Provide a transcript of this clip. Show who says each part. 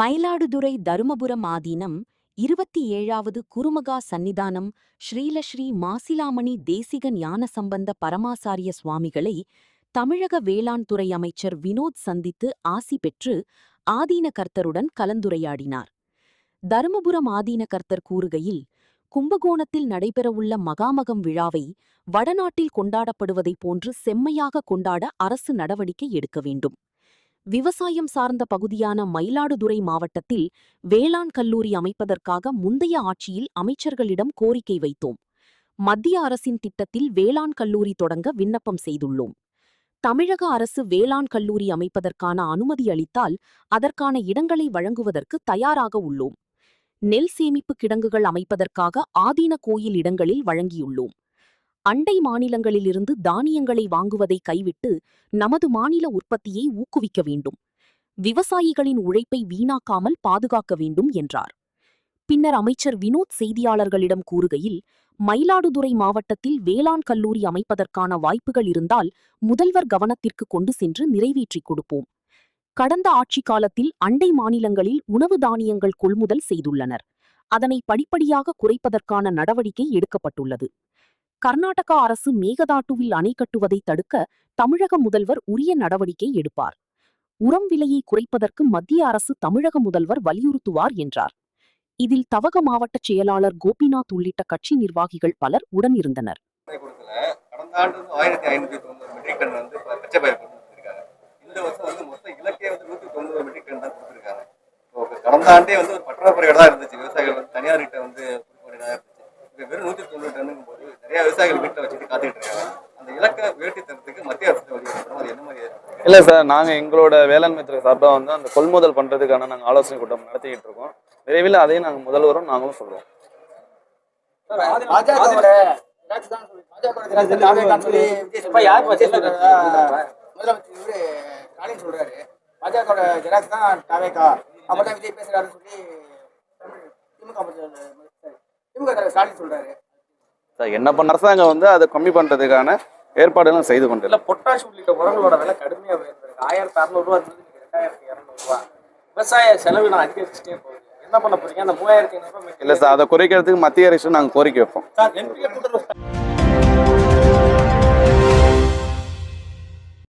Speaker 1: மயிலாடுதுறை தருமபுரம் ஆதீனம் 27வது குருமகா சந்நிதானம் ஸ்ரீலஸ்ரீ மாசிலாமணி தேசிக ஞானசம்பந்த பரமாசாரிய சுவாமிகளை தமிழக வேளாண் துறை அமைச்சர் வினோத் சந்தித்து ஆசி பெற்று ஆதீனகர்த்தருடன் கலந்துரையாடினார். தருமபுரம் ஆதீனகர்த்தர் கூறுகையில், கும்பகோணத்தில் நடைபெறவுள்ள மகாமகம் விழாவை வடநாட்டில் கொண்டாடப்படுவதைப் போன்று செம்மையாக கொண்டாட அரசு நடவடிக்கை எடுக்க வேண்டும். விவசாயம் சார்ந்த பகுதியான மயிலாடுதுறை மாவட்டத்தில் வேளாண் கல்லூரி அமைப்பதற்காக முந்தைய ஆட்சியில் அமைச்சர்களிடம் கோரிக்கை வைத்தோம். மத்திய அரசின் திட்டத்தில் வேளாண் கல்லூரி தொடங்க விண்ணப்பம் செய்துள்ளோம். தமிழக அரசு வேளாண் கல்லூரி அமைப்பதற்கான அனுமதி அளித்தால் அதற்கான இடங்களை வழங்குவதற்கு தயாராக உள்ளோம். நெல் சேமிப்பு கிடங்குகள் அமைப்பதற்காக ஆதீன கோயில் இடங்களில் வழங்கியுள்ளோம். அண்டை மாநிலங்களிலிருந்து தானியங்களை வாங்குவதை கைவிட்டு நமது மாநில உற்பத்தியை ஊக்குவிக்க வேண்டும். விவசாயிகளின் உழைப்பை வீணாக்காமல் பாதுகாக்க வேண்டும் என்றார். பின்னர் அமைச்சர் வினோத் செய்தியாளர்களிடம் கூறுகையில், மயிலாடுதுறை மாவட்டத்தில் வேளாண் கல்லூரி அமைப்பதற்கான வாய்ப்புகள் இருந்தால் முதல்வர் கவனத்திற்கு கொண்டு சென்று நிறைவேற்றிக் கொடுப்போம். கடந்த ஆட்சி காலத்தில் அண்டை மாநிலங்களில் உணவு தானியங்கள் கொள்முதல் செய்துள்ளனர். அதனை படிப்படியாக குறைப்பதற்கான நடவடிக்கை எடுக்கப்பட்டுள்ளது. கர்நாடகா அரசு மேகதாட்டுவில் அணை கட்டுவதை தடுக்க தமிழக முதல்வர் உரிய நடவடிக்கை எடுப்பார். உரம் விலையை குறைப்பதற்கு மத்திய அரசு தமிழக முதல்வர் வலியுறுத்துவார் என்றார். இதில் தவக மாவட்ட செயலாளர் கோபிநாத் உள்ளிட்ட கட்சி நிர்வாகிகள் பலர் உடனிருந்தனர்.
Speaker 2: கடந்த ஆண்டே வந்து ஒரு பற்றாக்குறையோட தான் இருந்துச்சு. விவசாயிகள் தனியார்கிட்ட வந்து வெறும் 190 டன்னுங்கும் போது நிறைய விவசாயிகள் வீட்டில் வச்சுட்டு காத்துக்கிட்டு இருக்காங்க. அந்த இலக்கை உயர்த்தி தரத்துக்கு மத்திய அரசு வழிபடுறோம். அது என்ன மாதிரி?
Speaker 3: இல்லை சார், நாங்கள் எங்களோட வேளாண்மை துறை சார்பாக வந்து அந்த கொள்முதல் பண்ணுறதுக்கான நாங்கள் ஆலோசனை கூட்டம் நடத்திக்கிட்டு இருக்கோம். விரைவில் அதையும் நாங்கள் முதல்வரும் நாங்களும் சொல்கிறோம். என்ன பண்ண அரசாங்கம் வந்து அதை கம்மி பண்றதுக்கான ஏற்பாடுகளும் செய்து கொண்டு
Speaker 4: பொட்டாஷ் உள்ளிட்ட உரங்களோட விலை கடுமையா உயர்ந்திருக்கு. 1600 ரூபா 2200 ரூபா. விவசாய செலவு நான் அதிகரிச்சுட்டே போகுது. என்ன பண்ண போறீங்க? அந்த 3500 ரூபாய்
Speaker 3: இல்ல சார், அதை குறைக்கிறதுக்கு மத்திய அரசு நாங்கள் கோரிக்கை வைப்போம்.